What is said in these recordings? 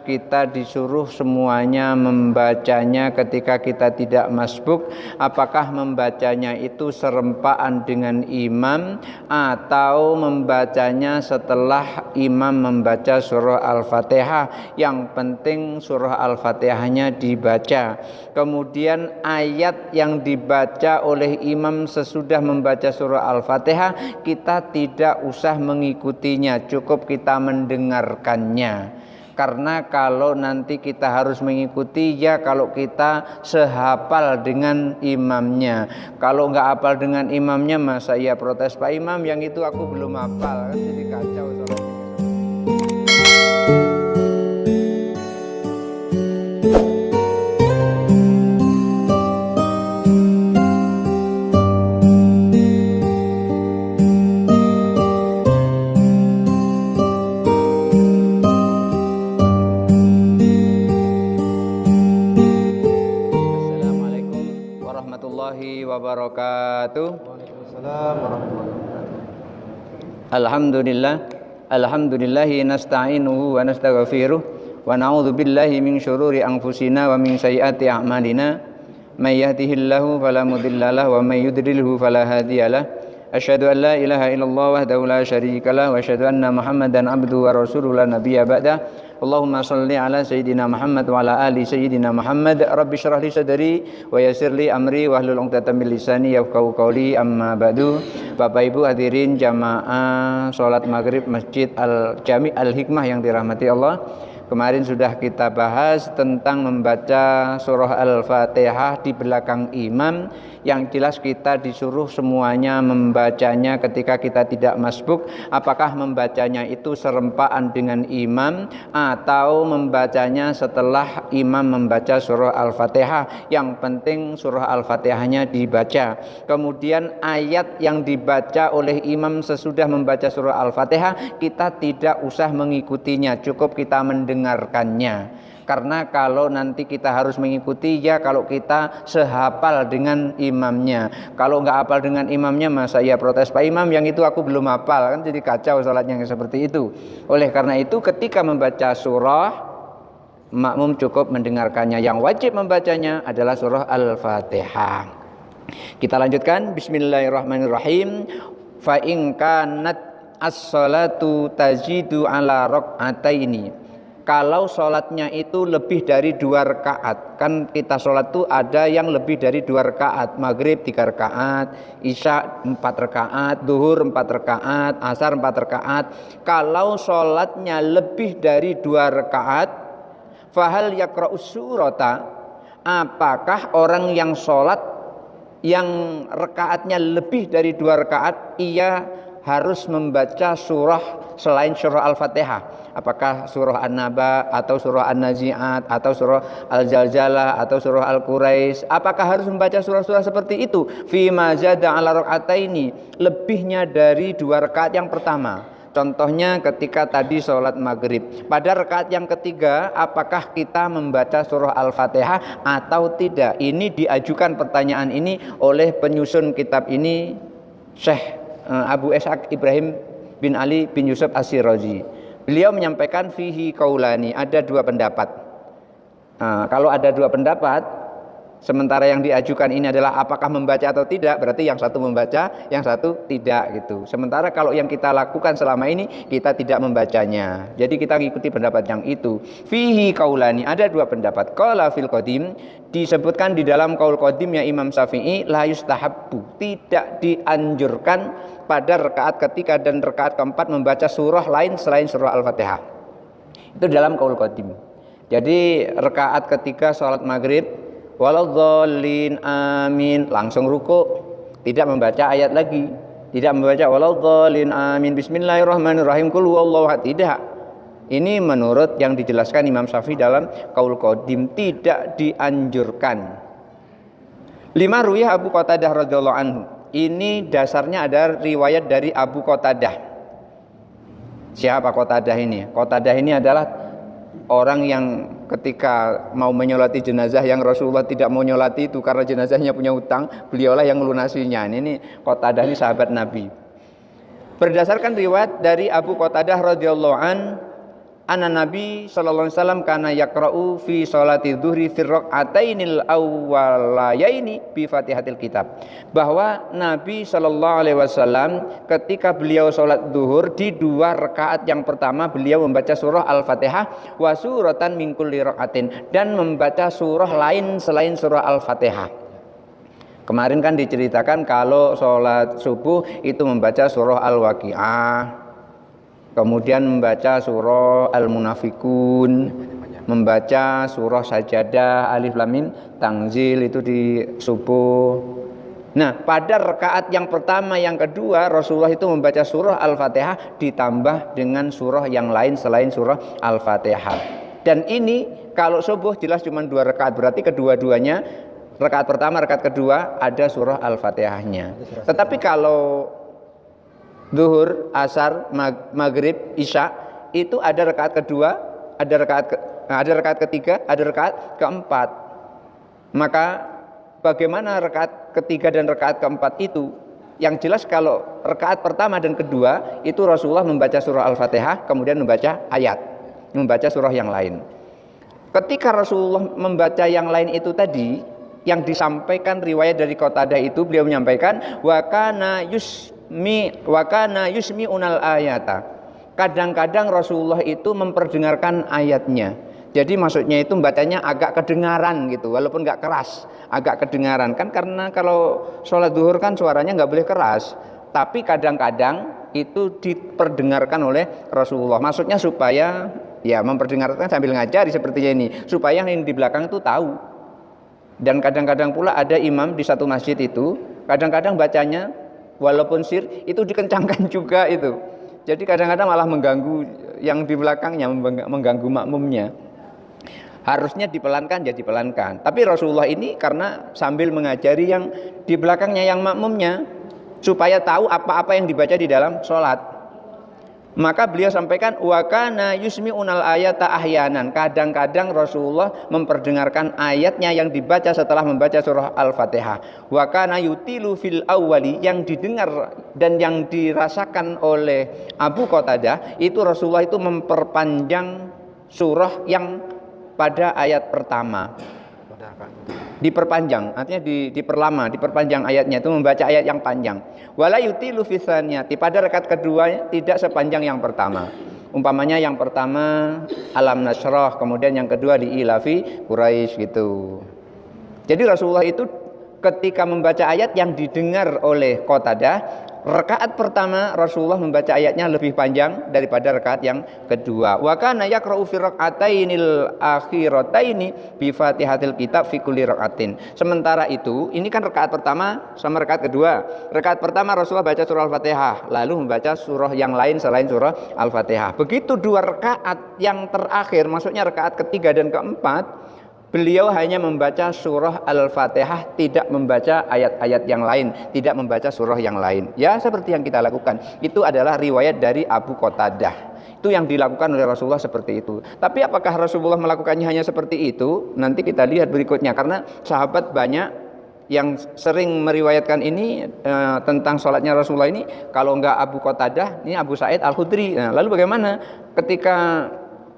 kita disuruh semuanya membacanya ketika kita tidak masbuk, apakah membacanya itu serempaan dengan imam atau membacanya setelah imam membaca surah Al-Fatihah? Yang penting surah Al-Fatihahnya dibaca. Kemudian ayat yang dibaca oleh imam sesudah membaca surah Al-Fatihah, kita tidak usah mengikutinya, cukup kita mendengarkannya. Karena kalau nanti kita harus mengikuti, ya kalau kita sehafal dengan imamnya. Kalau nggak hafal dengan imamnya, masa iya protes, Pak Imam yang itu aku belum hafal, kan jadi kacau soalnya. Wabarakatuh. Waalaikumsalam warahmatullahi wabarakatuh. Alhamdulillahi nasta'inuhu wa nastaghfiruh wa na'udzu billahi min syururi anfusina wa min sayyiati a'malina. May yahdihillahu fala mudhillalah wa may yudlilhu fala hadiyalah. Asyhadu an la ilaha illallah wahdahu la syarikalah wa asyhadu anna Muhammadan abduhu wa rasuluhu la nabiyya ba'dah. Allahumma salli ala sayyidina Muhammad wa ala ali sayyidina Muhammad. Rabbi syrah li sadri wa yassir li amri wahlul 'uqdatam min lisani yafqahu qawli. Amma ba'du. Bapak Ibu hadirin jamaah salat maghrib Masjid Al-Jami' Al-Hikmah yang dirahmati Allah. Kemarin sudah kita bahas tentang membaca surah Al-Fatihah di belakang imam. Yang jelas kita disuruh semuanya membacanya ketika kita tidak masbuk. Apakah membacanya itu serempaan dengan imam atau membacanya setelah imam membaca surah Al-Fatihah? Yang penting surah Al-Fatihahnya dibaca. Kemudian ayat yang dibaca oleh imam sesudah membaca surah Al-Fatihah, kita tidak usah mengikutinya, cukup kita mendengarkannya. Karena kalau nanti kita harus mengikuti, ya kalau kita sehafal dengan imamnya. Kalau nggak hafal dengan imamnya, masa iya protes, Pak Imam yang itu aku belum hafal, kan jadi kacau sholatnya seperti itu. Oleh karena itu ketika membaca surah, makmum cukup mendengarkannya. Yang wajib membacanya adalah surah Al-Fatihah. Kita lanjutkan. Bismillahirrahmanirrahim. Fa in kanat as-salatu tazidu ala raq'ataini. Kalau sholatnya itu lebih dari 2 rakaat, kan kita sholat tuh ada yang lebih dari 2 rakaat, maghrib 3 rakaat, isya 4 rakaat, duhur 4 rakaat, asar 4 rakaat. Kalau sholatnya lebih dari 2 rakaat, fahal yaqra'us surata, apakah orang yang sholat yang rakaatnya lebih dari 2 rakaat, ia harus membaca surah selain surah Al-Fatihah? Apakah surah An-Naba atau surah An-Nazi'at atau surah Al-Zalzalah atau surah Al-Quraisy? Apakah harus membaca surah-surah seperti itu? Fi ma zada ala rak'ataini, lebihnya dari 2 rakaat yang pertama. Contohnya ketika tadi sholat maghrib, pada rakaat yang ketiga, apakah kita membaca surah Al-Fatihah atau tidak? Ini diajukan pertanyaan ini oleh penyusun kitab ini, Syekh Abu Ishaq Ibrahim bin Ali bin Yusuf As-Sirazi. Beliau menyampaikan fihi qaulani, ada 2 pendapat. Kalau ada 2 pendapat, sementara yang diajukan ini adalah apakah membaca atau tidak, berarti yang satu membaca, yang satu tidak gitu. Sementara kalau yang kita lakukan selama ini, kita tidak membacanya. Jadi kita mengikuti pendapat yang itu. Fihi qaulani, ada 2 pendapat. Qala fil qadim, disebutkan di dalam qaul qadimnya Imam Syafi'i, la yustahabbu, tidak dianjurkan pada rakaat ketiga dan rakaat keempat membaca surah lain selain surah Al-Fatihah. Itu dalam qaul qadim. Jadi rakaat ketiga sholat maghrib, waladhdallin amin, langsung ruku, tidak membaca ayat lagi, tidak membaca waladhdallin amin, bismillahirrahmanirrahim, qul huwallahu ahad, tidak. Ini menurut yang dijelaskan Imam Syafi'i dalam qaul qadim, tidak dianjurkan. 5 ruwiyah Abu Qatadah radhiyallahu anhu. Ini dasarnya ada riwayat dari Abu Qatadah. Siapa Qatadah ini? Qatadah ini adalah orang yang ketika mau menyolati jenazah yang Rasulullah tidak mau nyolati itu karena jenazahnya punya utang, beliaulah yang melunasinya. Ini Qatadah ini sahabat Nabi. Berdasarkan riwayat dari Abu Qatadah radhiyallahu an, Anna Nabi sallallahu alaihi wasallam kana yaqra'u fi sholati dzuhri fi raq'atainil awwalayaini bi Fatihatil Kitab. Bahwa Nabi sallallahu alaihi wasallam ketika beliau salat zuhur di 2 rakaat yang pertama beliau membaca surah Al-Fatihah wa suratan min kulli raqatin, dan membaca surah lain selain surah Al-Fatihah. Kemarin kan diceritakan kalau sholat subuh itu membaca surah Al-Waqi'ah, kemudian membaca surah Al-Munafikun, membaca surah Sajadah, Alif Lam Mim, Tanzil itu di subuh. Nah, pada rakaat yang pertama, yang kedua Rasulullah itu membaca surah Al-Fatihah ditambah dengan surah yang lain selain surah Al-Fatihah. Dan ini kalau subuh jelas cuma 2 rakaat, berarti kedua-duanya, rakaat pertama, rakaat kedua ada surah Al-Fatihahnya. Tetapi kalau Zuhur, Asar, Maghrib, Isya itu ada rakaat kedua, ada rakaat ketiga, ada rakaat keempat. Maka bagaimana rakaat ketiga dan rakaat keempat itu? Yang jelas kalau rakaat pertama dan kedua itu Rasulullah membaca surah Al-Fatihah, kemudian membaca ayat, membaca surah yang lain. Ketika Rasulullah membaca yang lain itu tadi, yang disampaikan riwayat dari Qatadah itu, beliau menyampaikan wa kana yusmi unal ayata. Kadang-kadang Rasulullah itu memperdengarkan ayatnya. Jadi maksudnya itu bacanya agak kedengaran gitu, walaupun nggak keras, agak kedengaran. Kan karena kalau sholat zuhur kan suaranya nggak boleh keras, tapi kadang-kadang itu diperdengarkan oleh Rasulullah. Maksudnya supaya ya memperdengarkan sambil ngajari sepertinya ini, supaya yang di belakang itu tahu. Dan kadang-kadang pula ada imam di satu masjid itu, kadang-kadang bacanya walaupun sir itu dikencangkan juga itu. Jadi kadang-kadang malah mengganggu yang di belakangnya, mengganggu makmumnya. Harusnya dipelankan ya dipelankan. Tapi Rasulullah ini karena sambil mengajari yang di belakangnya, yang makmumnya, supaya tahu apa-apa yang dibaca di dalam sholat, maka beliau sampaikan wa kana yusmi'unal ayata ahyanan. Kadang-kadang Rasulullah memperdengarkan ayatnya yang dibaca setelah membaca surah Al-Fatihah. Wa kana yutilu fil awwali, yang didengar dan yang dirasakan oleh Abu Qatadah itu Rasulullah itu memperpanjang surah yang pada ayat pertama. Diperpanjang, artinya diperlama, diperpanjang ayatnya, itu membaca ayat yang panjang. Wala yutilu fi tsaniyati, pada rakaat kedua tidak sepanjang yang pertama. Umpamanya yang pertama Alam Nashrah, kemudian yang kedua di Ilafi Quraisy gitu. Jadi Rasulullah itu ketika membaca ayat yang didengar oleh Qatadah, rakaat pertama Rasulullah membaca ayatnya lebih panjang daripada rakaat yang kedua. Wa kana yaqra'u fi rak'atainil akhirataini bi Fatihatil Kitab fi kulli rak'atin. Sementara itu, ini kan rakaat pertama sama rakaat kedua. Rakaat pertama Rasulullah baca surah Al-Fatihah, lalu membaca surah yang lain selain surah Al-Fatihah. Begitu 2 rakaat yang terakhir, maksudnya rakaat ketiga dan keempat, beliau hanya membaca surah Al-Fatihah, tidak membaca ayat-ayat yang lain, tidak membaca surah yang lain. Ya seperti yang kita lakukan. Itu adalah riwayat dari Abu Qatadah. Itu yang dilakukan oleh Rasulullah seperti itu. Tapi apakah Rasulullah melakukannya hanya seperti itu? Nanti kita lihat berikutnya. Karena sahabat banyak yang sering meriwayatkan ini tentang sholatnya Rasulullah ini. Kalau enggak Abu Qatadah, ini Abu Sa'id Al-Khudri. Nah, lalu bagaimana ketika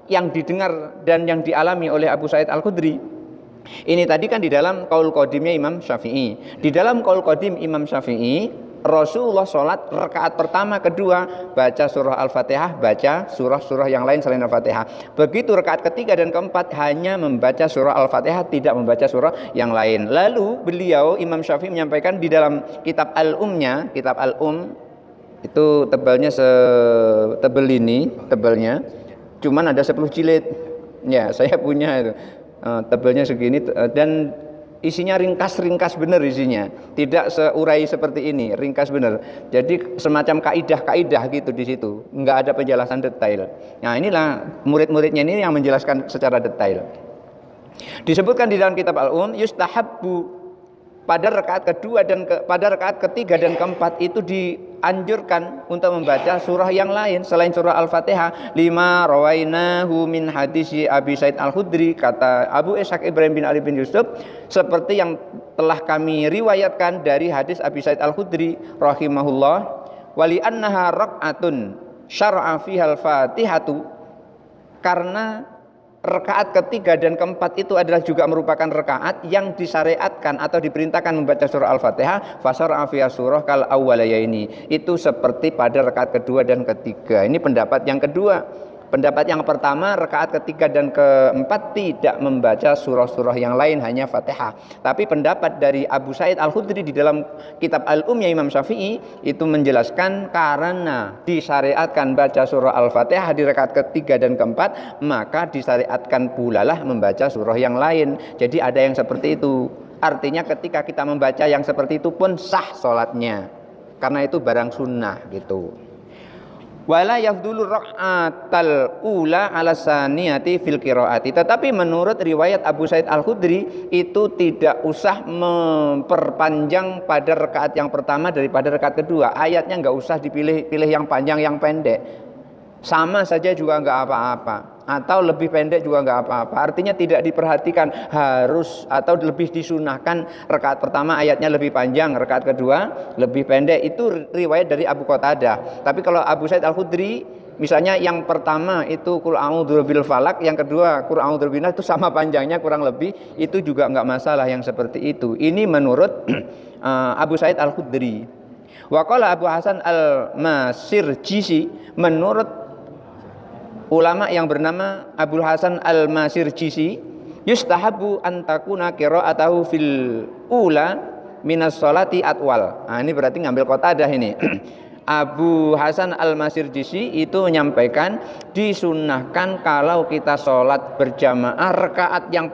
yang didengar dan yang dialami oleh Abu Sa'id Al-Khudri? Ini tadi kan di dalam qaul qadimnya Imam Syafi'i. Di dalam qaul qadim Imam Syafi'i, Rasulullah sholat rakaat pertama, kedua baca surah Al-Fatihah, baca surah-surah yang lain selain Al-Fatihah. Begitu rakaat ketiga dan keempat hanya membaca surah Al-Fatihah, tidak membaca surah yang lain. Lalu beliau Imam Syafi'i menyampaikan di dalam kitab Al-Umnya, kitab Al-Um itu tebalnya setebel ini, tebalnya cuman ada 10 jilid. Ya, saya punya itu. Tebelnya segini dan isinya ringkas-ringkas benar isinya. Tidak seurai seperti ini, ringkas benar. Jadi semacam kaidah-kaidah gitu di situ. Enggak ada penjelasan detail. Nah, inilah murid-muridnya ini yang menjelaskan secara detail. Disebutkan di dalam kitab Al-Um, yustahabbu, pada rakaat kedua dan pada rakaat ketiga dan keempat itu dianjurkan untuk membaca surah yang lain selain surah Al-Fatihah. Lima rawainahu min hadisi Abi Sa'id Al-Khudri, kata Abu Ishaq Ibrahim bin Ali bin Yusuf, seperti yang telah kami riwayatkan dari hadis Abi Sa'id Al-Khudri rahimahullah, wali annaha raq'atun syar'a fiha al-Fatihatu, Karena rakaat ketiga dan keempat itu adalah juga merupakan rakaat yang disyariatkan atau diperintahkan membaca surah Al-Fatihah. Fasara fi surah kal awwalayaini. Itu seperti pada rakaat kedua dan ketiga. Ini pendapat yang kedua. Pendapat yang pertama, rakaat ketiga dan keempat tidak membaca surah-surah yang lain, hanya Fatihah. Tapi pendapat dari Abu Sa'id Al-Khudri di dalam kitab Al-Umnya Imam Syafi'i itu menjelaskan karena disyariatkan baca surah Al-Fatihah di rakaat ketiga dan keempat, maka disyariatkan pula lah membaca surah yang lain. Jadi ada yang seperti itu. Artinya ketika kita membaca yang seperti itu pun sah sholatnya, karena itu barang sunnah gitu. Wala yafdulu rak'atal ula ala saniyati fil qiraati. Tetapi menurut riwayat Abu Sa'id Al-Khudri itu tidak usah memperpanjang pada rakaat yang pertama daripada rakaat kedua. Ayatnya nggak usah dipilih yang panjang yang pendek. Sama saja juga nggak apa-apa, atau lebih pendek juga nggak apa-apa. Artinya tidak diperhatikan harus atau lebih disunahkan rakaat pertama ayatnya lebih panjang, rakaat kedua lebih pendek. Itu riwayat dari Abu Qatadah. Tapi kalau Abu Sa'id Al-Khudri, misalnya yang pertama itu Qul a'udzu birabbil falaq, yang kedua Qul a'udzu birabbin nas, itu sama panjangnya kurang lebih, itu juga nggak masalah yang seperti itu. Ini menurut Abu Sa'id Al-Khudri. Wa qala Abu Hasan Al-Masirjisi, menurut ulama yang bernama Abul Hasan Al-Masirjisi, yustahabu antakuna qira'atahu fil ula minas sholati atwal. Nah, ini berarti ngambil Qatadah ini. Abu Hasan Al-Masirjisi itu menyampaikan disunnahkan kalau kita sholat berjamaah rakaat yang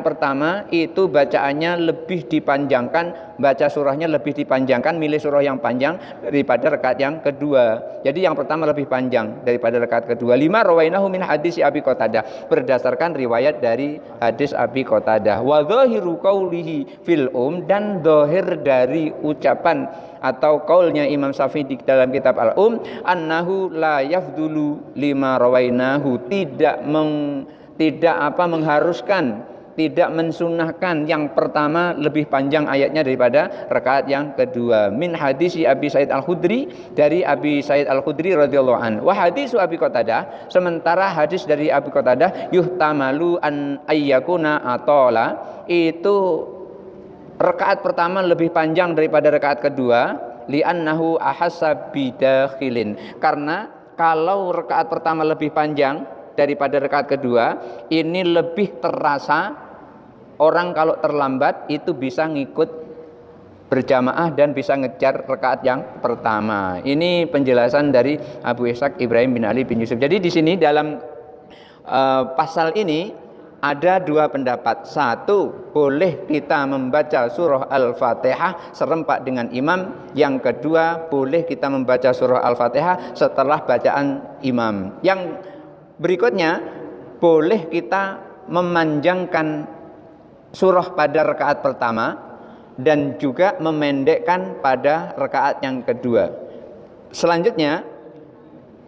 pertama itu bacaannya lebih dipanjangkan, baca surahnya lebih dipanjangkan, milih surah yang panjang daripada rakaat yang kedua. Jadi yang pertama lebih panjang daripada rakaat kedua. 5 rawainahu min hadis Abi Qatadah, berdasarkan riwayat dari hadis Abi Qatadah. Wa dhahiru qaulihi fil dan dhahir dari ucapan atau qaulnya Imam Syafi'i di dalam kitab Al-Um, annahu la yafdulu lima rawainahu, tidak mengharuskan, tidak mensunahkan yang pertama lebih panjang ayatnya daripada rakaat yang kedua. Min hadisi Abi Sa'id Al-Khudri, dari Abi Sa'id Al-Khudri radhiyallahu anhu. Wa hadisu Abi Qatadah, sementara hadis dari Abi Qatadah, yuhtamalu an ayyakuna atola, itu rakaat pertama lebih panjang daripada rakaat kedua, li'annahu ahassa bidakhilin, karena kalau rakaat pertama lebih panjang daripada rakaat kedua, ini lebih terasa orang kalau terlambat itu bisa ngikut berjamaah dan bisa ngejar rakaat yang pertama. Ini penjelasan dari Abu Ishaq Ibrahim bin Ali bin Yusuf. Jadi di sini dalam pasal ini ada dua pendapat. Satu, boleh kita membaca surah Al-Fatihah serempak dengan imam. Yang kedua, boleh kita membaca surah Al-Fatihah setelah bacaan imam. Yang berikutnya, boleh kita memanjangkan surah pada rakaat pertama dan juga memendekkan pada rakaat yang kedua. Selanjutnya,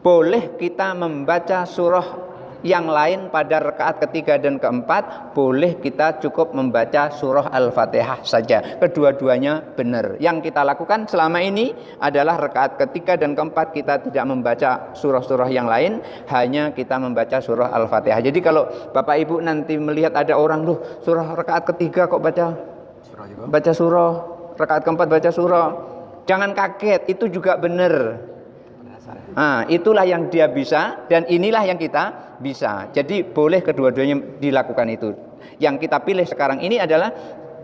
boleh kita membaca surah yang lain pada rakaat ketiga dan keempat, boleh kita cukup membaca surah Al-Fatihah saja. Kedua-duanya benar. Yang kita lakukan selama ini adalah rakaat ketiga dan keempat kita tidak membaca surah-surah yang lain, hanya kita membaca surah Al-Fatihah. Jadi kalau Bapak Ibu nanti melihat ada orang, loh surah rakaat ketiga kok baca surah, rakaat keempat baca surah, jangan kaget, itu juga benar. Nah, itulah yang dia bisa dan inilah yang kita bisa. Jadi boleh kedua-duanya dilakukan itu. Yang kita pilih sekarang ini adalah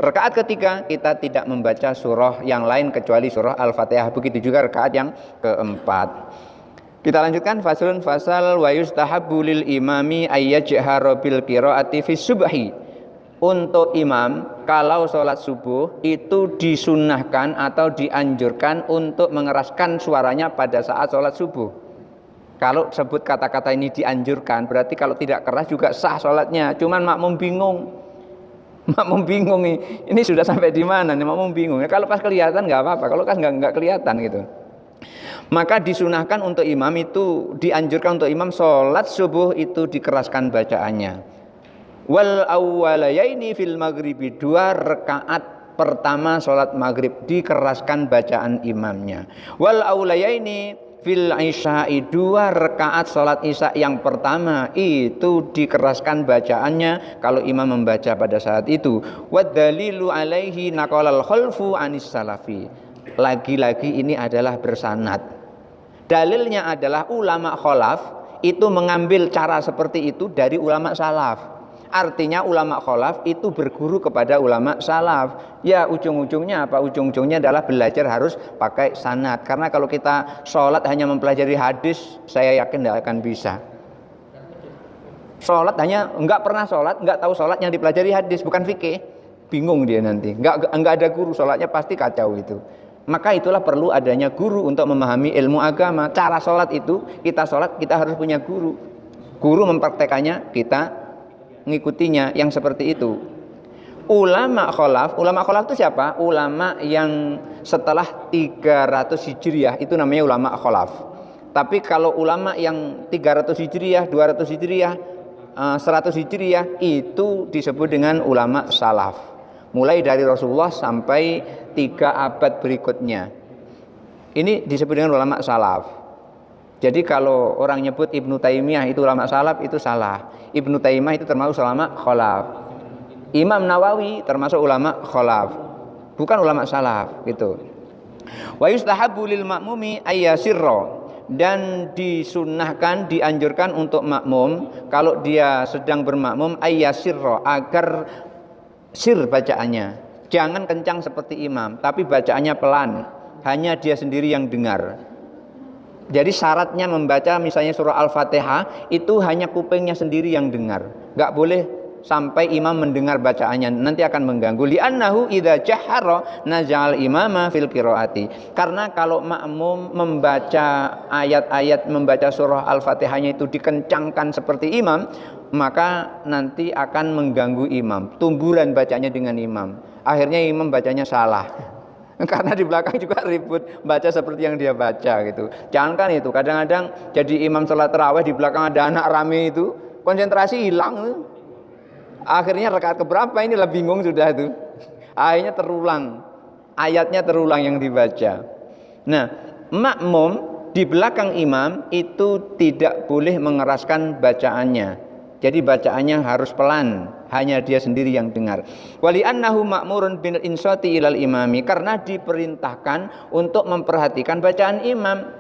rakaat ketiga kita tidak membaca surah yang lain kecuali surah Al-Fatihah. Begitu juga rakaat yang keempat. Kita lanjutkan fasal wa yustahabbu lil imami ayyajhara bil qiraati fi subhi. Untuk imam kalau sholat subuh itu disunnahkan atau dianjurkan untuk mengeraskan suaranya pada saat sholat subuh. Kalau sebut kata-kata ini dianjurkan, berarti kalau tidak keras juga sah sholatnya. Cuman makmum bingung ini sudah sampai di mana nih, makmum bingung. Kalau pas kelihatan nggak apa-apa, kalau pas nggak kelihatan gitu. Maka disunahkan untuk imam itu, dianjurkan untuk imam sholat subuh itu dikeraskan bacaannya. Wal awwalayaini fil maghribi, 2 rakaat pertama sholat maghrib dikeraskan bacaan imamnya. Wal awwalayaini fil isya'i, 2 rakaat sholat isya yang pertama itu dikeraskan bacaannya kalau imam membaca pada saat itu. Wad dalilu alaihi naqalal khalfu anis salafi. Lagi-lagi ini adalah bersanad. Dalilnya adalah ulama khalaf itu mengambil cara seperti itu dari ulama salaf. Artinya ulama khalaf itu berguru kepada ulama salaf. Ya ujung-ujungnya apa? Ujung-ujungnya adalah belajar harus pakai sanad. Karena kalau kita sholat hanya mempelajari hadis, saya yakin tidak akan bisa. Sholat hanya enggak pernah sholat, enggak tahu sholat yang dipelajari hadis, bukan fikih. Bingung dia nanti. Enggak ada guru, sholatnya pasti kacau itu. Maka itulah perlu adanya guru untuk memahami ilmu agama. Cara sholat itu, kita sholat kita harus punya guru. Guru mempraktekannya, kita ngikutinya yang seperti itu. Ulama khalaf itu siapa? Ulama yang setelah 300 Hijriah itu namanya ulama khalaf. Tapi kalau ulama yang 300 Hijriah, 200 Hijriah, 100 Hijriah itu disebut dengan ulama salaf. Mulai dari Rasulullah sampai 3 abad berikutnya. Ini disebut dengan ulama salaf. Jadi kalau orang nyebut Ibnu Taimiyah itu ulama salaf itu salah. Ibnu Taimiyah itu termasuk ulama khalaf. Imam Nawawi termasuk ulama khalaf. Bukan ulama salaf gitu. Wa yustahabbu lil ma'mumi ayyasirra, dan disunnahkan, dianjurkan untuk makmum kalau dia sedang bermakmum ayyasirra, agar sir bacaannya. Jangan kencang seperti imam, tapi bacaannya pelan. Hanya dia sendiri yang dengar. Jadi syaratnya membaca misalnya surah Al-Fatihah itu hanya kupingnya sendiri yang dengar. Enggak boleh sampai imam mendengar bacaannya, nanti akan mengganggu. Li'annahu idza jahara najal imama fil qiraati. Karena kalau makmum membaca ayat-ayat, membaca surah Al-Fatihahnya itu dikencangkan seperti imam, maka nanti akan mengganggu imam. Tumburan bacanya dengan imam. Akhirnya imam bacanya salah. Karena di belakang juga ribut baca seperti yang dia baca gitu. Jangankan itu, kadang-kadang jadi imam sholat tarawih di belakang ada anak rame itu, konsentrasi hilang. Akhirnya rakaat keberapa ini lah bingung sudah itu. Akhirnya terulang, ayatnya terulang yang dibaca. Nah, makmum di belakang imam itu tidak boleh mengeraskan bacaannya. Jadi bacaannya harus pelan, hanya dia sendiri yang dengar. Wali annahu ma'murun bil insati ilal imami, karena diperintahkan untuk memperhatikan bacaan imam.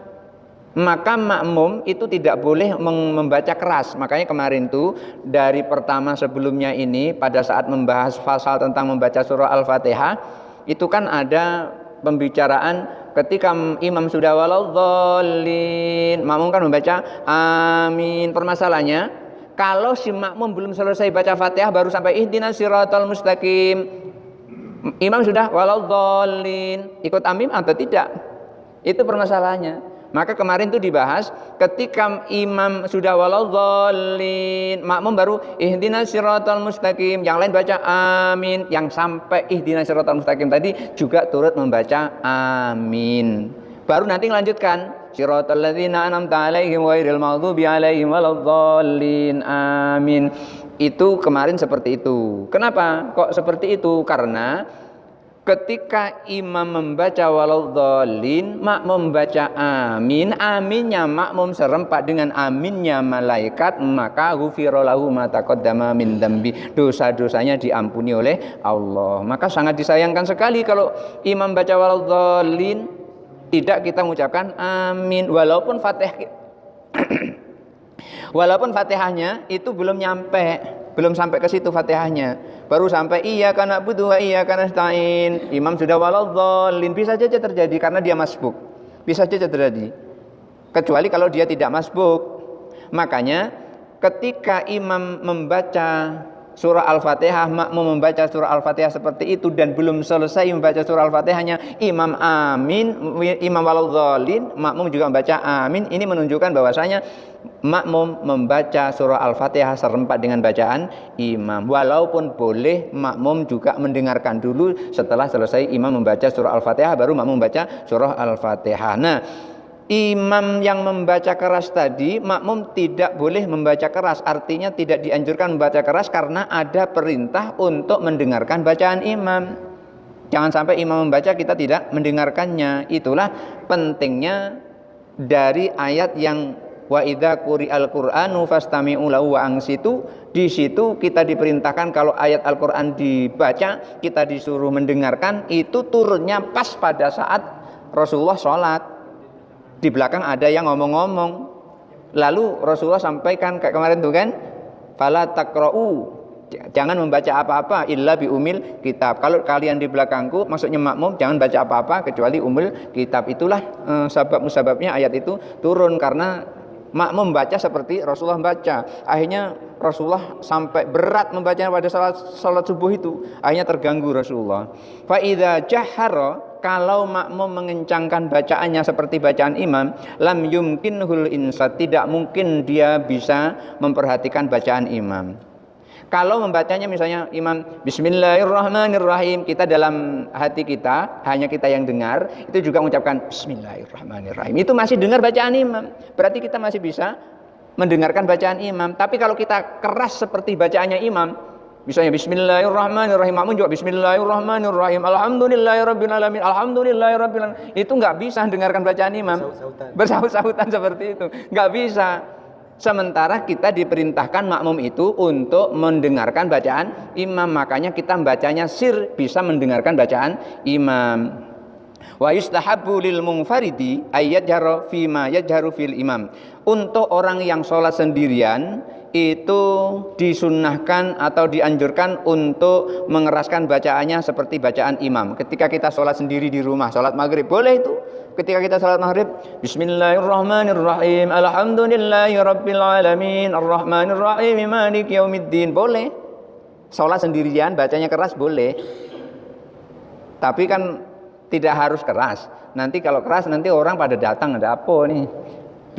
Maka makmum itu tidak boleh membaca keras. Makanya kemarin tuh dari pertama sebelumnya ini pada saat membahas pasal tentang membaca surah Al-Fatihah, itu kan ada pembicaraan ketika imam sudah waladhdallin, makmum kan membaca amin. Permasalahannya kalau si makmum belum selesai baca Fatihah baru sampai ihdinas siratal mustaqim, imam sudah waladhdallin, ikut amin atau tidak? Itu permasalahannya. Maka kemarin itu dibahas ketika imam sudah waladhdallin, makmum baru ihdinas siratal mustaqim, yang lain baca amin. Yang sampai ihdinas siratal mustaqim tadi juga turut membaca amin. Baru nanti melanjutkan siratal ladzina an'amta 'alaihim ghairil maghdubi 'alaihim waladdallin amin. Itu kemarin seperti itu. Kenapa kok seperti itu? Karena ketika imam membaca waladdallin, makmum membaca amin, aminnya makmum serempak dengan aminnya malaikat, maka ghufira lahu ma taqaddama min dzambi, dosa-dosanya diampuni oleh Allah. Maka sangat disayangkan sekali kalau imam baca waladdallin tidak kita mengucapkan amin, walaupun walaupun Fatihahnya itu belum sampai ke situ Fatihahnya, baru sampai iyyaka na'budu wa iyyaka nasta'in, imam sudah waladhdallin. Bisa saja terjadi karena dia masbuk, bisa saja terjadi, kecuali kalau dia tidak masbuk. Makanya ketika imam membaca surah Al-Fatihah, makmum membaca surah Al-Fatihah seperti itu dan belum selesai membaca surah Al-Fatihahnya, imam amin, imam waladhdallin, makmum juga membaca amin. Ini menunjukkan bahwasanya makmum membaca surah Al-Fatihah serempak dengan bacaan imam. Walaupun boleh makmum juga mendengarkan dulu setelah selesai imam membaca surah Al-Fatihah, baru makmum membaca surah Al-Fatihah. Nah, imam yang membaca keras tadi, makmum tidak boleh membaca keras. Artinya tidak dianjurkan membaca keras karena ada perintah untuk mendengarkan bacaan imam. Jangan sampai imam membaca kita tidak mendengarkannya. Itulah pentingnya dari ayat yang wa idza quri'al qur'anu fastami'u lahu wa ansitu. Di situ kita diperintahkan kalau ayat Al-Qur'an dibaca, kita disuruh mendengarkan. Itu turunnya pas pada saat Rasulullah sholat. Di belakang ada yang ngomong-ngomong. Lalu Rasulullah sampaikan kayak kemarin tuh kan, fala taqra'u, jangan membaca apa-apa illa bi umil kitab. Kalau kalian di belakangku, maksudnya makmum, jangan baca apa-apa kecuali umil kitab. Itulah sebabnya ayat itu turun, karena makmum baca seperti Rasulullah baca. Akhirnya Rasulullah sampai berat membacanya pada salat subuh itu. Akhirnya terganggu Rasulullah. Fa idza jahara, kalau makmum mengencangkan bacaannya seperti bacaan imam, lam yumkinhul insat, tidak mungkin dia bisa memperhatikan bacaan imam. Kalau membacanya misalnya imam Bismillahirrahmanirrahim, kita dalam hati kita, hanya kita yang dengar, itu juga mengucapkan Bismillahirrahmanirrahim, itu masih dengar bacaan imam, berarti kita masih bisa mendengarkan bacaan imam. Tapi kalau kita keras seperti bacaannya imam, misalnya Bismillahirrahmanirrahim, makmum juga Bismillahirrahmanirrahim, Alhamdulillahirabbil alamin, Alhamdulillahirabbil alamin, itu nggak bisa dengarkan bacaan imam, bersaut-sautan seperti itu, nggak bisa. Sementara kita diperintahkan makmum itu untuk mendengarkan bacaan imam, makanya kita bacanya sir, bisa mendengarkan bacaan imam. Wa yustahabbu lil munfaridi ayyajhara fi ma yajharu fil imam. Untuk orang yang sholat sendirian itu disunnahkan atau dianjurkan untuk mengeraskan bacaannya seperti bacaan imam. Ketika kita sholat sendiri di rumah, sholat maghrib, boleh itu. Ketika kita salat maghrib, Bismillahirrahmanirrahim, Alhamdulillahirabbil alamin, Arrahmanirrahim, Maliki yaumiddin, boleh. Salat sendirian bacanya keras boleh. Tapi kan tidak harus keras. Nanti kalau keras nanti orang pada datang, ada apa nih?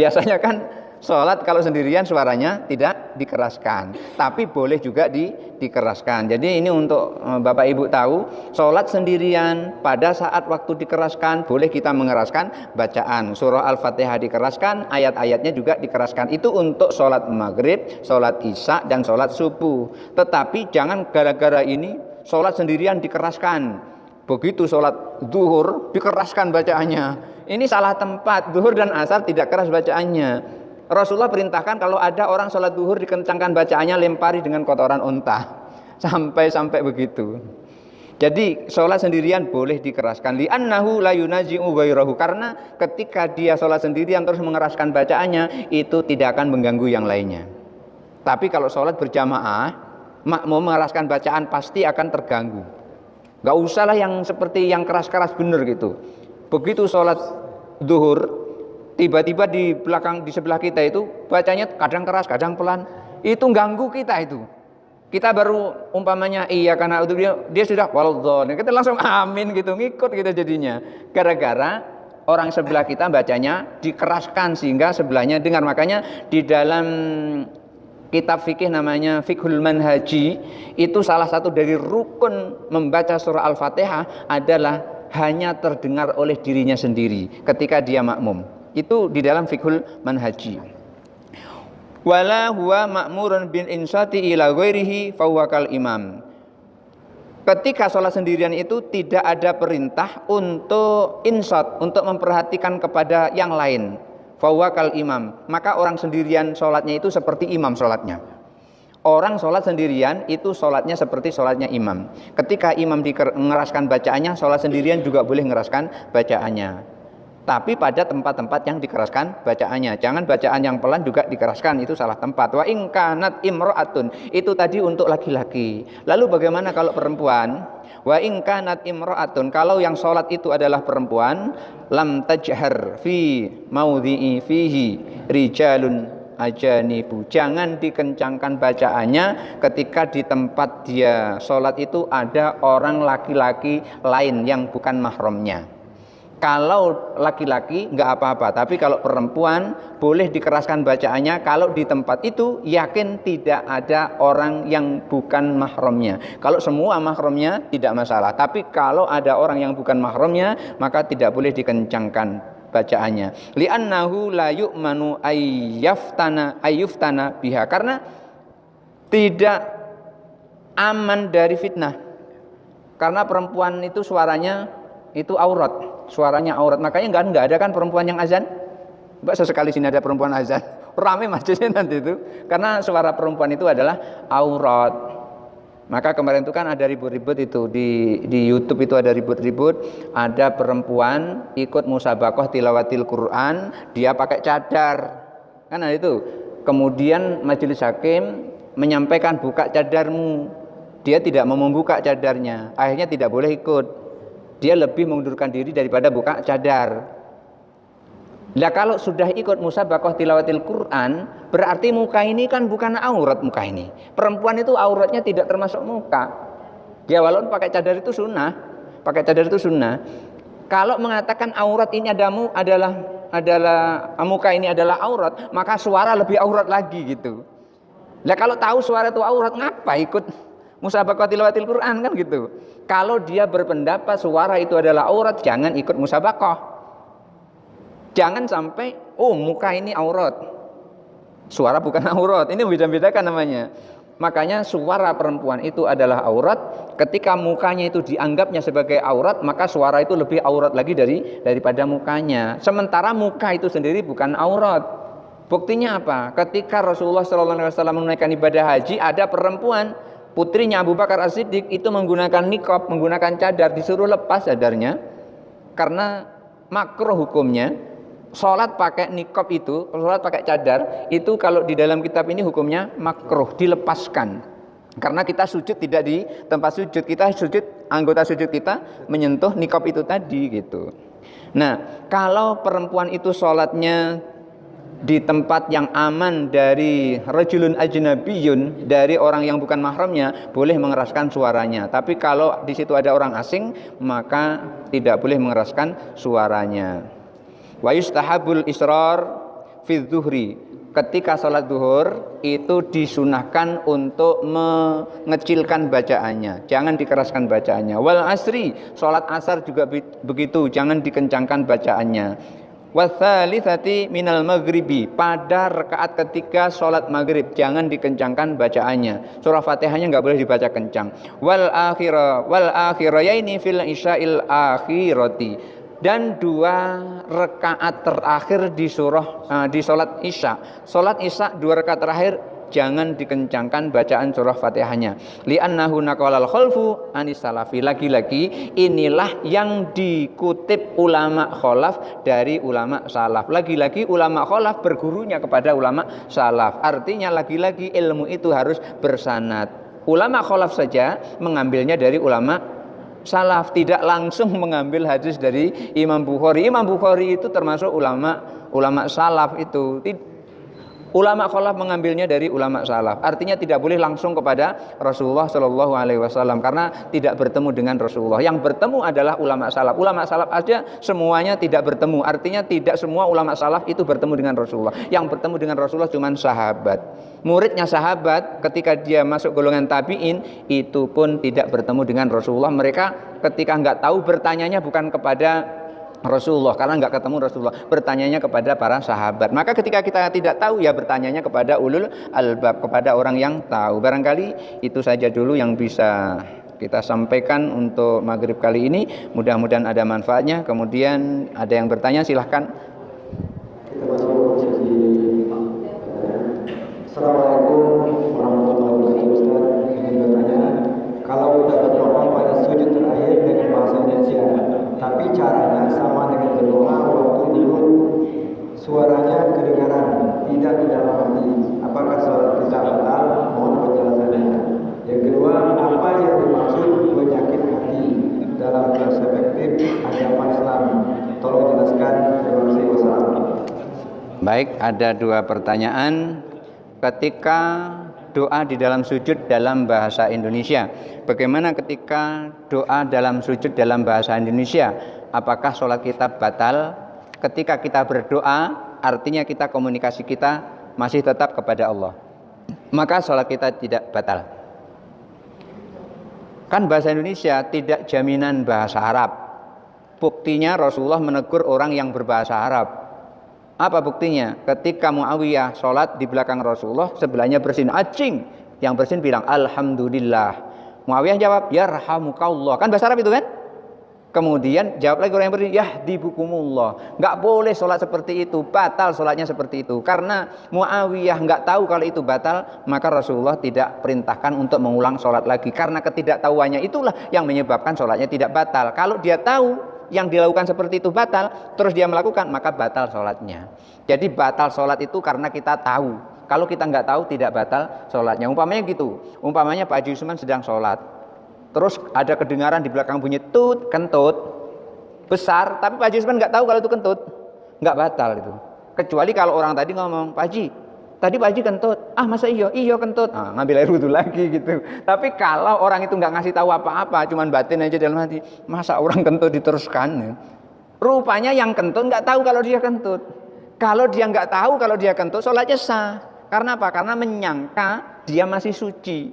Biasanya kan sholat kalau sendirian suaranya tidak dikeraskan, tapi boleh juga dikeraskan. Jadi ini untuk Bapak Ibu tahu, sholat sendirian pada saat waktu dikeraskan, boleh kita mengeraskan bacaan. Surah Al-Fatihah dikeraskan, ayat-ayatnya juga dikeraskan. Itu untuk sholat maghrib, sholat isya, dan sholat subuh. Tetapi jangan gara-gara ini sholat sendirian dikeraskan. Begitu sholat zuhur dikeraskan bacaannya. Ini salah tempat. Zuhur dan asar tidak keras bacaannya. Rasulullah perintahkan kalau ada orang sholat zuhur dikencangkan bacaannya, lempari dengan kotoran unta. Sampai begitu. Jadi sholat sendirian boleh dikeraskan. Li'annahu la yunaji'u ghairahu, karena ketika dia sholat sendirian terus mengeraskan bacaannya, itu tidak akan mengganggu yang lainnya. Tapi kalau sholat berjamaah, makmum mengeraskan bacaan pasti akan terganggu. Gak usahlah yang seperti yang keras-keras bener gitu. Begitu sholat zuhur, tiba-tiba di belakang, di sebelah kita itu bacanya kadang keras, kadang pelan, itu ganggu kita itu. Kita baru umpamanya iya karena itu dia sudah waladhdallin, kita langsung amin gitu, ngikut kita jadinya. Gara-gara orang sebelah kita bacanya dikeraskan sehingga sebelahnya dengar. Makanya di dalam kitab fikih namanya Fiqhul Manhaji, itu salah satu dari rukun membaca surah Al-Fatihah adalah hanya terdengar oleh dirinya sendiri ketika dia makmum. Itu di dalam Fiqhul Manhaji. Wala huwa ma'murun bin insati ila ghairihi fa huwa kal imam. Ketika sholat sendirian itu tidak ada perintah untuk insat, untuk memperhatikan kepada yang lain. Fa huwa kal imam. Maka orang sendirian sholatnya itu seperti imam sholatnya. Orang sholat sendirian itu sholatnya seperti sholatnya imam. Ketika imam mengeraskan bacaannya, sholat sendirian juga boleh mengeraskan bacaannya. Tapi pada tempat-tempat yang dikeraskan bacaannya. Jangan bacaan yang pelan juga dikeraskan, itu salah tempat. Wa in kanat imra'atun, itu tadi untuk laki-laki. Lalu bagaimana kalau perempuan? Wa in kanat imra'atun, kalau yang sholat itu adalah perempuan, lam tajhar fi maudhi'i fihi rijalun ajanibu, jangan dikencangkan bacaannya ketika di tempat dia sholat itu ada orang laki-laki lain yang bukan mahramnya. Kalau laki-laki nggak apa-apa, tapi kalau perempuan boleh dikeraskan bacaannya kalau di tempat itu yakin tidak ada orang yang bukan mahramnya. Kalau semua mahramnya tidak masalah, tapi kalau ada orang yang bukan mahramnya maka tidak boleh dikencangkan bacaannya. Li'annahu la yu'manu ayyuftana biha, karena tidak aman dari fitnah. Karena perempuan itu suaranya itu aurat, suaranya aurat. Makanya nggak ada kan perempuan yang azan, Mbak, sesekali sini ada perempuan azan, rame masjidnya nanti itu, karena suara perempuan itu adalah aurat. Maka kemarin itu kan ada ribut-ribut itu di YouTube itu ada ribut-ribut, ada perempuan ikut musabaqah tilawatil Quran, dia pakai cadar. Kan ada itu. Kemudian majelis hakim menyampaikan buka cadarmu. Dia tidak mau membuka cadarnya. Akhirnya tidak boleh ikut. Dia lebih mengundurkan diri daripada buka cadar. Lah kalau sudah ikut musabaqah tilawatil Quran, berarti muka ini kan bukan aurat muka ini. Perempuan itu auratnya tidak termasuk muka. Dia walaupun pakai cadar itu sunnah, pakai cadar itu sunnah. Kalau mengatakan aurat ini adalah muka ini adalah aurat, maka suara lebih aurat lagi gitu. Lah kalau tahu suara itu aurat, ngapa ikut musabaqah tilawatil Quran kan gitu. Kalau dia berpendapat suara itu adalah aurat, jangan ikut musabaqah. Jangan sampai, oh muka ini aurat, suara bukan aurat. Ini beda-bedakan namanya. Makanya suara perempuan itu adalah aurat. Ketika mukanya itu dianggapnya sebagai aurat, maka suara itu lebih aurat lagi daripada mukanya. Sementara muka itu sendiri bukan aurat. Buktinya apa? Ketika Rasulullah SAW menunaikan ibadah haji, ada perempuan, putrinya Abu Bakar As-Siddiq itu menggunakan niqab, menggunakan cadar, disuruh lepas cadarnya karena makruh hukumnya. Sholat pakai niqab itu, sholat pakai cadar itu kalau di dalam kitab ini hukumnya makruh, dilepaskan. Karena kita sujud tidak di tempat sujud, kita sujud, anggota sujud kita menyentuh niqab itu tadi gitu. Nah, kalau perempuan itu sholatnya di tempat yang aman dari rajulun ajnabiyun, dari orang yang bukan mahramnya, boleh mengeraskan suaranya. Tapi kalau di situ ada orang asing, maka tidak boleh mengeraskan suaranya. Wa yustahabul israr fi dzuhri. Ketika sholat zuhur itu disunahkan untuk mengecilkan bacaannya, jangan dikeraskan bacaannya. Wal asri, sholat asar juga begitu, jangan dikencangkan bacaannya. Watsalitsati minal maghribi, pada rakaat ketiga sholat maghrib jangan dikencangkan bacaannya. Surah Fatihahnya nggak boleh dibaca kencang. Wal akhirayaini fil isya'il akhirati, dan 2 rakaat terakhir di sholat isya. Sholat isya 2 rakaat terakhir jangan dikencangkan bacaan surah Fatihahnya. Li'annahu naqalal khalfu anis salafi. Lagi-lagi inilah yang dikutip ulama khalaf dari ulama salaf. Lagi-lagi ulama khalaf bergurunya kepada ulama salaf. Artinya lagi-lagi ilmu itu harus bersanad. Ulama khalaf saja mengambilnya dari ulama salaf, tidak langsung mengambil hadis dari Imam Bukhari. Imam Bukhari itu termasuk ulama salaf itu. Ulama khalaf mengambilnya dari ulama salaf. Artinya tidak boleh langsung kepada Rasulullah Shallallahu Alaihi Wasallam karena tidak bertemu dengan Rasulullah. Yang bertemu adalah ulama salaf. Ulama salaf aja semuanya tidak bertemu. Artinya tidak semua ulama salaf itu bertemu dengan Rasulullah. Yang bertemu dengan Rasulullah cuma sahabat. Muridnya sahabat ketika dia masuk golongan tabi'in itu pun tidak bertemu dengan Rasulullah. Mereka ketika nggak tahu bertanyanya bukan kepada Rasulullah, karena nggak ketemu Rasulullah, bertanyanya kepada para sahabat. Maka ketika kita tidak tahu ya bertanyanya kepada ulul albab, kepada orang yang tahu. Barangkali itu saja dulu yang bisa kita sampaikan untuk maghrib kali ini. Mudah-mudahan ada manfaatnya. Kemudian ada yang bertanya, silahkan. Kita masuk sesi. Assalamualaikum warahmatullahi wabarakatuh. Ustaz, ingin bertanya, kalau kita berdoa pada sujud terakhir dengan bahasa Indonesia, tapi caranya sama dengan berdoa waktu duduk, suaranya kedengaran, tidak di dalam hati, apakah sholat kita batal? Mohon penjelasannya. Yang kedua, apa yang dimaksud penyakit hati dalam perspektif agama Islam? Tolong jelaskan. Terima kasih. Wassalamualaikum. Baik, ada 2 pertanyaan. Ketika doa di dalam sujud dalam bahasa Indonesia, bagaimana ketika doa dalam sujud dalam bahasa Indonesia? Apakah sholat kita batal? Ketika kita berdoa, artinya kita komunikasi kita masih tetap kepada Allah, maka sholat kita tidak batal. Kan bahasa Indonesia tidak jaminan bahasa Arab. Buktinya Rasulullah menegur orang yang berbahasa Arab. Apa buktinya? Ketika Muawiyah sholat di belakang Rasulullah, sebelahnya bersin, acing. Yang bersin bilang, Alhamdulillah. Muawiyah jawab, Yarhamukallah. Kan bahasa Arab itu kan? Kemudian jawab lagi orang yang berdiri, yahdibukumullah. Nggak boleh sholat seperti itu, batal sholatnya seperti itu. Karena Muawiyah nggak tahu kalau itu batal, maka Rasulullah tidak perintahkan untuk mengulang sholat lagi. Karena ketidaktahuannya itulah yang menyebabkan sholatnya tidak batal. Kalau dia tahu yang dilakukan seperti itu batal, terus dia melakukan, maka batal sholatnya. Jadi batal sholat itu karena kita tahu. Kalau kita nggak tahu, tidak batal sholatnya. Umpamanya gitu, umpamanya Pak Haji Usman sedang sholat, terus ada kedengaran di belakang bunyi tut, kentut besar, tapi Pak Haji Usman nggak tahu kalau itu kentut, nggak batal itu. Kecuali kalau orang tadi ngomong, Pak Haji, tadi Pak Haji kentut, masa iyo kentut, ngambil air wudhu lagi gitu. Tapi kalau orang itu nggak ngasih tahu apa-apa, cuman batin aja dalam hati, masa orang kentut diteruskan ya? Rupanya yang kentut nggak tahu kalau dia kentut. Kalau dia nggak tahu kalau dia kentut, sholatnya sah. Karena apa? Karena menyangka dia masih suci.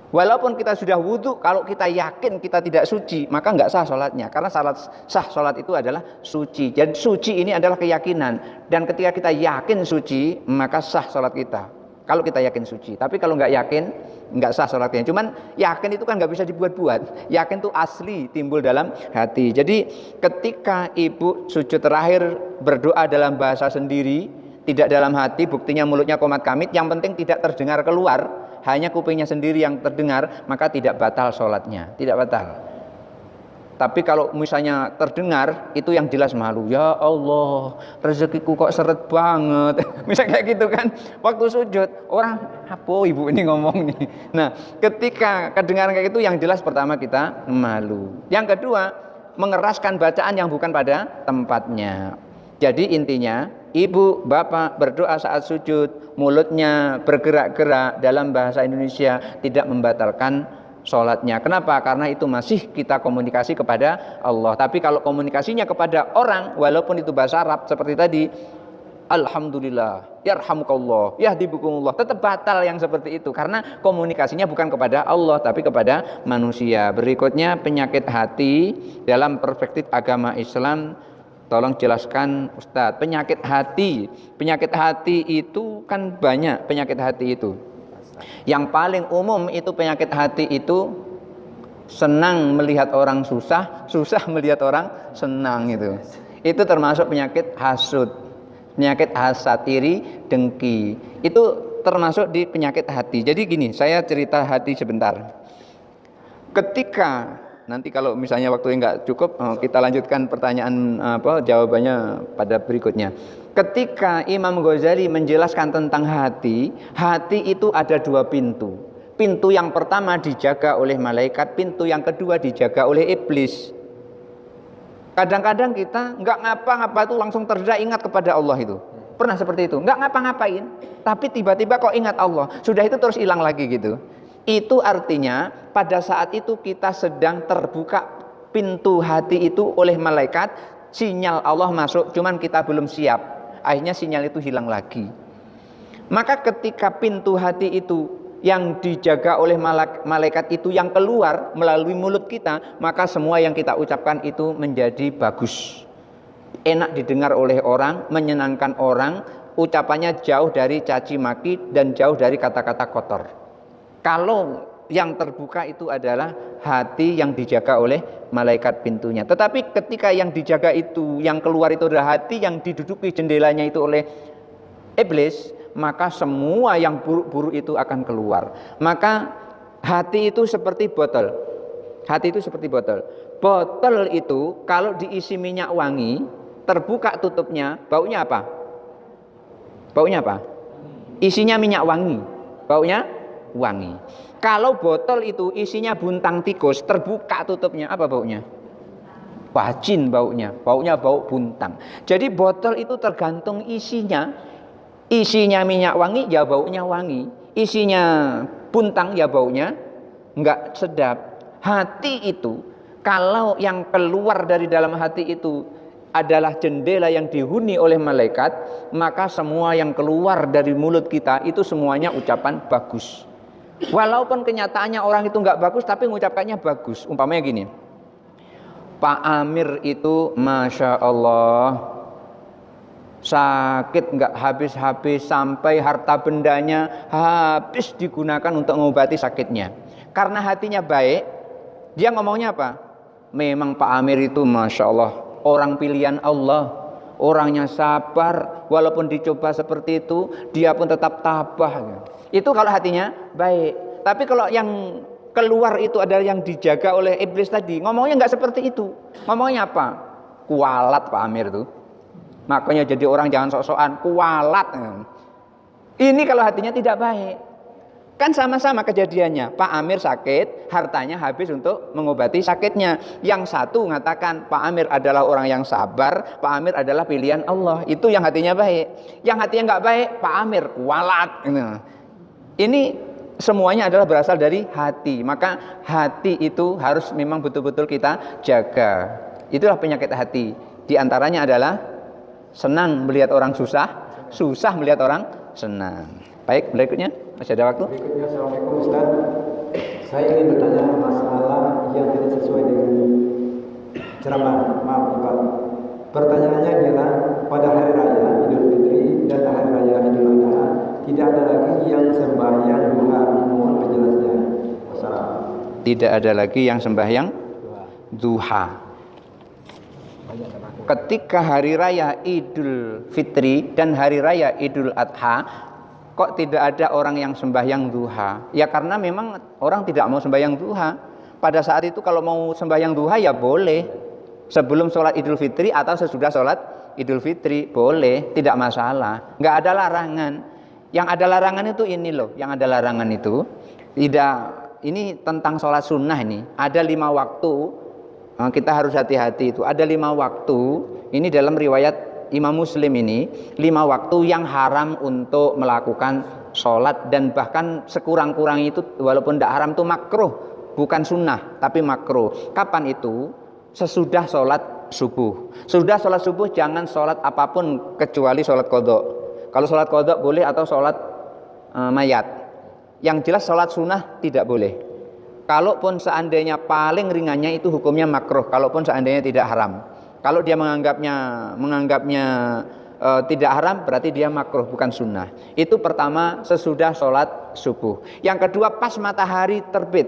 Walaupun kita sudah wudhu, kalau kita yakin kita tidak suci, maka nggak sah sholatnya. Karena sah sholat itu adalah suci. Jadi suci ini adalah keyakinan. Dan ketika kita yakin suci, maka sah sholat kita. Kalau kita yakin suci. Tapi kalau nggak yakin, nggak sah sholatnya. Cuman yakin itu kan nggak bisa dibuat-buat. Yakin itu asli, timbul dalam hati. Jadi ketika ibu sujud terakhir berdoa dalam bahasa sendiri, tidak dalam hati, buktinya mulutnya qomat kamit, yang penting tidak terdengar keluar, hanya kupingnya sendiri yang terdengar, maka tidak batal sholatnya, tidak batal. Tapi kalau misalnya terdengar, itu yang jelas malu. Ya Allah, rezekiku kok seret banget. Misalnya kayak gitu kan, waktu sujud, orang, apa ibu ini ngomong nih. Nah, ketika kedengaran kayak gitu, yang jelas pertama kita malu. Yang kedua, mengeraskan bacaan yang bukan pada tempatnya. Jadi intinya, ibu, bapak berdoa saat sujud, mulutnya bergerak-gerak dalam bahasa Indonesia, tidak membatalkan sholatnya. Kenapa? Karena itu masih kita komunikasi kepada Allah. Tapi kalau komunikasinya kepada orang, walaupun itu bahasa Arab seperti tadi, Alhamdulillah, yarhamukallah, yahdibukumullah, tetap batal yang seperti itu. Karena komunikasinya bukan kepada Allah, tapi kepada manusia. Berikutnya penyakit hati dalam perspektif agama Islam. Tolong jelaskan Ustadz, penyakit hati. Penyakit hati itu kan banyak penyakit hati itu. Yang paling umum itu penyakit hati itu senang melihat orang susah, susah melihat orang senang itu. Itu termasuk penyakit hasud, penyakit hasad, iri, dengki. Itu termasuk di penyakit hati. Jadi gini, saya cerita hati sebentar. Ketika nanti kalau misalnya waktu nggak cukup, kita lanjutkan pertanyaan jawabannya pada berikutnya. Ketika Imam Ghazali menjelaskan tentang hati, hati itu ada dua pintu. Pintu yang pertama dijaga oleh malaikat, pintu yang kedua dijaga oleh iblis. Kadang-kadang kita nggak ngapa-ngapa tuh langsung terdedah ingat kepada Allah itu. Pernah seperti itu, nggak ngapa-ngapain, tapi tiba-tiba kok ingat Allah. Sudah itu terus hilang lagi gitu. Itu artinya pada saat itu kita sedang terbuka pintu hati itu oleh malaikat, sinyal Allah masuk, cuman kita belum siap. Akhirnya sinyal itu hilang lagi. Maka ketika pintu hati itu yang dijaga oleh malaikat itu yang keluar melalui mulut kita, maka semua yang kita ucapkan itu menjadi bagus, enak didengar oleh orang, menyenangkan orang, ucapannya jauh dari caci maki dan jauh dari kata-kata kotor. Kalau yang terbuka itu adalah hati yang dijaga oleh malaikat pintunya. Tetapi ketika yang dijaga itu, yang keluar itu adalah hati yang diduduki jendelanya itu oleh iblis, maka semua yang buruk-buruk itu akan keluar. Maka hati itu seperti botol. Hati itu seperti botol. Botol itu kalau diisi minyak wangi, terbuka tutupnya, baunya apa? Baunya apa? Isinya minyak wangi, baunya wangi. Kalau botol itu isinya buntang tikus, terbuka tutupnya, apa baunya? Bacin baunya, baunya bau buntang. Jadi botol itu tergantung isinya. Isinya minyak wangi, ya baunya wangi. Isinya buntang, ya baunya enggak sedap. Hati itu, kalau yang keluar dari dalam hati itu adalah jendela yang dihuni oleh malaikat, maka semua yang keluar dari mulut kita itu semuanya ucapan bagus. Walaupun kenyataannya orang itu enggak bagus, tapi mengucapkannya bagus. Umpamanya gini, Pak Amir itu Masya Allah sakit enggak habis-habis, sampai harta bendanya habis digunakan untuk mengobati sakitnya. Karena hatinya baik, dia ngomongnya apa? Memang Pak Amir itu Masya Allah orang pilihan Allah, orangnya sabar, walaupun dicoba seperti itu dia pun tetap tabah. Itu kalau hatinya baik. Tapi kalau yang keluar itu adalah yang dijaga oleh iblis tadi, ngomongnya nggak seperti itu. Ngomongnya apa? Kualat Pak Amir tuh. Makanya jadi orang jangan sok-sokan, kualat. Ini kalau hatinya tidak baik. Kan sama-sama kejadiannya. Pak Amir sakit, hartanya habis untuk mengobati sakitnya. Yang satu mengatakan Pak Amir adalah orang yang sabar, Pak Amir adalah pilihan Allah. Itu yang hatinya baik. Yang hatinya nggak baik, Pak Amir kualat. Ini semuanya adalah berasal dari hati. Maka hati itu harus memang betul-betul kita jaga. Itulah penyakit hati. Di antaranya adalah senang melihat orang susah, susah melihat orang senang. Baik, berikutnya. Masih ada waktu? Berikutnya, Assalamualaikum Ustaz. Saya ingin bertanya masalah yang tidak sesuai dengan ceramah. Maaf Pak. Pertanyaannya ialah pada hari raya Idul Fitri dan hari raya Idul Adha tidak ada lagi yang sembahyang duha. Mohon penjelasannya. Wassalamualaikum. Tidak ada lagi yang sembahyang duha. Ketika hari raya Idul Fitri dan hari raya Idul Adha, kok tidak ada orang yang sembahyang duha? Ya karena memang orang tidak mau sembahyang duha. Pada saat itu kalau mau sembahyang duha ya boleh. Sebelum sholat Idul Fitri atau sesudah sholat Idul Fitri boleh, tidak masalah. Nggak ada larangan. Yang ada larangan itu ini loh. Yang ada larangan itu tidak. Ini tentang sholat sunnah ini. Ada 5 waktu. Kita harus hati-hati itu. Ada 5 waktu. Ini dalam riwayat Imam Muslim ini 5 waktu yang haram untuk melakukan sholat, dan bahkan sekurang-kurangnya itu walaupun tidak haram itu makruh, bukan sunnah tapi makruh. Kapan itu? Sesudah sholat subuh. Sudah sholat subuh jangan sholat apapun kecuali sholat qadha. Kalau sholat qadha boleh atau sholat mayat. Yang jelas sholat sunnah tidak boleh. Kalaupun seandainya paling ringannya itu hukumnya makruh, kalaupun seandainya tidak haram. Kalau dia menganggapnya tidak haram, berarti dia makruh, bukan sunnah. Itu pertama, sesudah sholat subuh. Yang kedua, pas matahari terbit,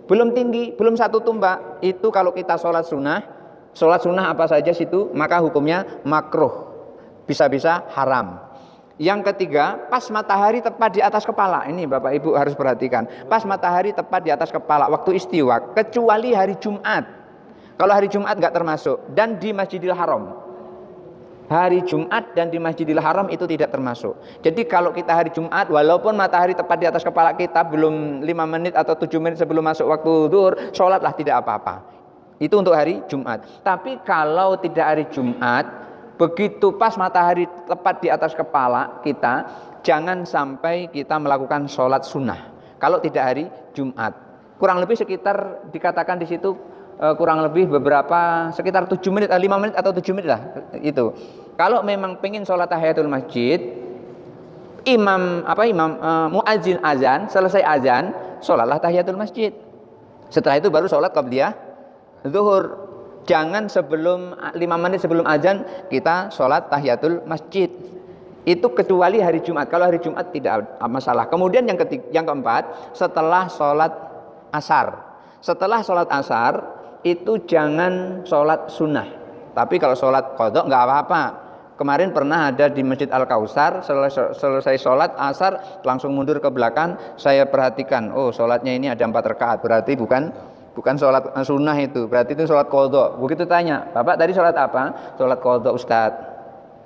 belum tinggi, belum 1 tumbak. Itu kalau kita sholat sunnah apa saja situ, maka hukumnya makruh, bisa-bisa haram. Yang ketiga, pas matahari tepat di atas kepala. Ini Bapak Ibu harus perhatikan. Pas matahari tepat di atas kepala, waktu istiwa, kecuali hari Jumat. Kalau hari Jumat nggak termasuk, dan di Masjidil Haram. Hari Jumat dan di Masjidil Haram itu tidak termasuk. Jadi kalau kita hari Jumat, walaupun matahari tepat di atas kepala kita, belum 5 menit atau 7 menit sebelum masuk waktu zuhur, sholatlah tidak apa-apa. Itu untuk hari Jumat. Tapi kalau tidak hari Jumat, begitu pas matahari tepat di atas kepala kita, jangan sampai kita melakukan sholat sunnah. Kalau tidak hari Jumat, kurang lebih sekitar dikatakan di situ kurang lebih beberapa sekitar 7 menit, 5 menit atau 7 menit lah itu. Kalau memang pengen sholat tahiyatul masjid, muadzin azan, selesai azan, sholatlah tahiyatul masjid. Setelah itu baru sholat qabliyah zuhur. Jangan 5 menit sebelum azan kita sholat tahiyatul masjid. Itu kecuali hari Jumat. Kalau hari Jumat tidak masalah. Kemudian yang keempat, setelah sholat asar. Setelah sholat asar itu jangan sholat sunnah. Tapi kalau sholat qadha nggak apa-apa. Kemarin pernah ada di Masjid Al-Kausar, selesai sholat asar langsung mundur ke belakang. Saya perhatikan, oh sholatnya ini ada 4 rakaat, berarti bukan sholat sunnah itu, berarti itu sholat qadha. Begitu tanya, Bapak tadi sholat apa? Sholat qadha Ustadz.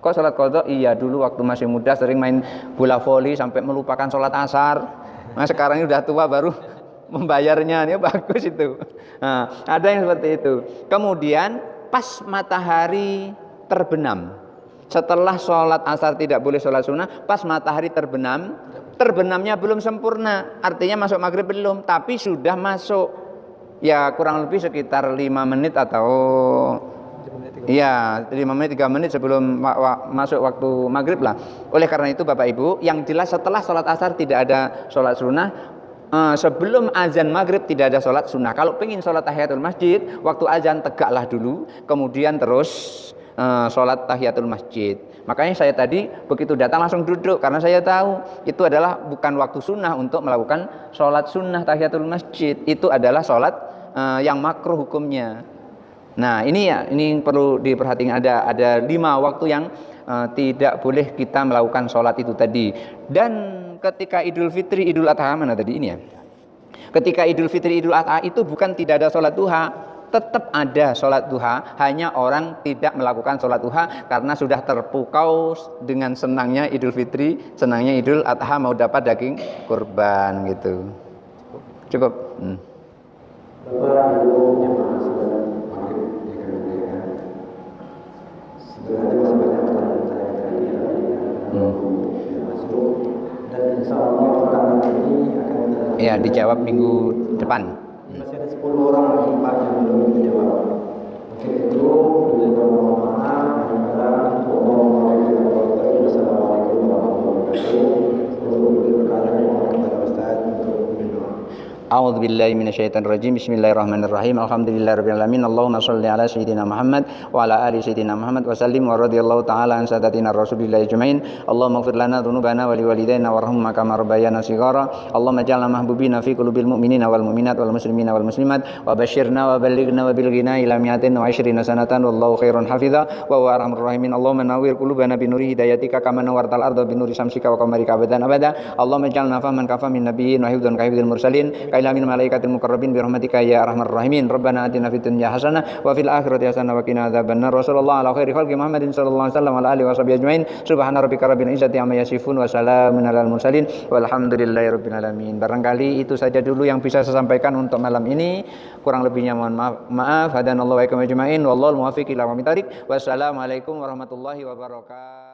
Kok sholat qadha? Iya, dulu waktu masih muda sering main bola voli sampai melupakan sholat asar. Nah sekarang ini udah tua baru membayarnya, ini bagus itu. Nah, ada yang seperti itu. Kemudian pas matahari terbenam, setelah sholat asar tidak boleh sholat sunnah, pas matahari terbenam, terbenamnya belum sempurna, artinya masuk maghrib belum, tapi sudah masuk. Ya kurang lebih sekitar 5 menit atau 5 menit 3 menit sebelum masuk waktu maghrib lah. Oleh karena itu Bapak Ibu, yang jelas setelah sholat asar tidak ada sholat sunnah. Sebelum azan maghrib tidak ada sholat sunnah. Kalau pengen sholat tahiyatul masjid, waktu azan tegaklah dulu, kemudian terus sholat tahiyatul masjid. Makanya saya tadi begitu datang langsung duduk, karena saya tahu itu adalah bukan waktu sunnah untuk melakukan sholat sunnah tahiyatul masjid. Itu adalah sholat yang makruh hukumnya. Nah, ini perlu diperhatikan, ada 5 waktu yang tidak boleh kita melakukan sholat itu tadi. Dan ketika Idul Fitri, Idul Adha mana tadi ini ya? Ketika Idul Fitri, Idul Adha itu bukan tidak ada sholat duha, tetap ada sholat duha, hanya orang tidak melakukan sholat duha karena sudah terpukau dengan senangnya Idul Fitri, senangnya Idul Adha mau dapat daging kurban gitu. Cukup. Bapak Ibu jemaah sekalian, maghrib dikerjakan. Sebenarnya masih banyak pertanyaan saya tadi yang masuk, dan insya Allah pertanyaan ini akan ya dijawab minggu depan. Masih ada 10 orang lagi Pak yang belum dijawab. Mungkin itu beliau mohon maaf. Wassalamualaikum warahmatullahi wabarakatuh. Sebelum berkata mohon kepada Ustaz untuk berdoa. A'udzu billahi minasyaitonir rajim. Bismillahirrahmanirrahim. Alhamdulillahirabbil alamin. Allahumma shalli ala sayyidina Muhammad wa ala ali sayyidina Muhammad wa sallim wa radhiyallahu taala an sadatina rasulillahi ajmain. Allahumma ighfir lana dzunubana wa liwalidayna warhamhum kama rabbayana shighara. Allahumma ij'alna mahbubina fi qulubil mu'minina wal mu'minat wal muslimina wal muslimat wa basyirna wa ballighna wa bil ghina ila mi'atin wa 20 sanatan wallahu khairun hafiza wa huwa arhamur rahimin. Allahumma nawwir qulubana bi nuri hidayatika kama nawwartal arda bi nuri syamsika wa qamarika abadan abada. Allahumma ij'alna fahman kafamin nabiyyin wa hifdzan ka hifdzil mursalin. Min malaikatil muqarrabin bi rahmatika ya arhamar rahimin. Rabbana atina fid dunya hasanah wa fil akhirati hasanah wa qina adzabannar. Wassallallahu ala khairi khalqi Muhammadin sallallahu alaihi wasallam wa ala alihi washabihi ajmain. Subhana rabbika rabbil izzati amma yasifun wa salamun alal mursalin walhamdulillahi rabbil alamin. Barangkali itu saja dulu yang bisa saya sampaikan untuk malam ini. Kurang lebihnya mohon maaf. Hadanallahu wa iyyakum ajmain. Wallahul muwaffiq ila aqwamit thoriq. Wassalamualaikum warahmatullahi wabarakatuh.